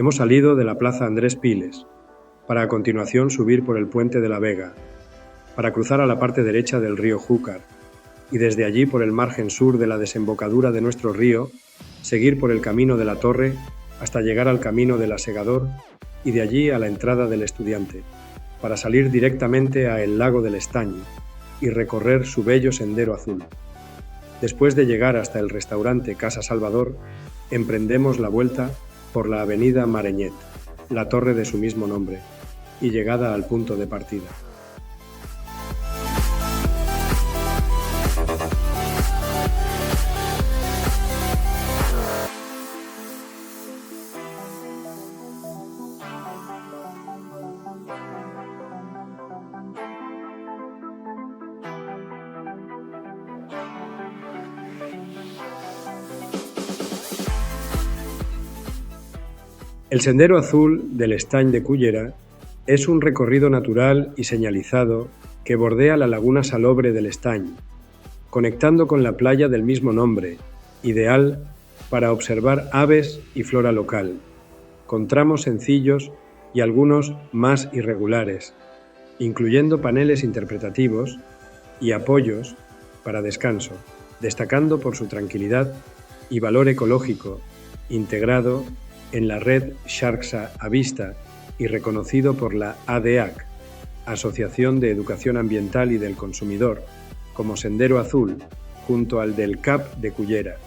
Hemos salido de la plaza Andrés Piles, para a continuación subir por el puente de la Vega, para cruzar a la parte derecha del río Júcar, y desde allí por el margen sur de la desembocadura de nuestro río, seguir por el camino de la Torre hasta llegar al camino del Asegador y de allí a la entrada del Estudiante, para salir directamente a el lago del Estany y recorrer su bello sendero azul. Después de llegar hasta el restaurante Casa Salvador, emprendemos la vuelta por la avenida Marenyet, la torre de su mismo nombre, y llegada al punto de partida. El Sendero Azul del Estany de Cullera es un recorrido natural y señalizado que bordea la laguna salobre del Estany, conectando con la playa del mismo nombre, ideal para observar aves y flora local, con tramos sencillos y algunos más irregulares, incluyendo paneles interpretativos y apoyos para descanso, destacando por su tranquilidad y valor ecológico, integrado en la red Xarxa a Vista y reconocido por la ADEAC, Asociación de Educación Ambiental y del Consumidor, como Sendero Azul, junto al del CAP de Cullera.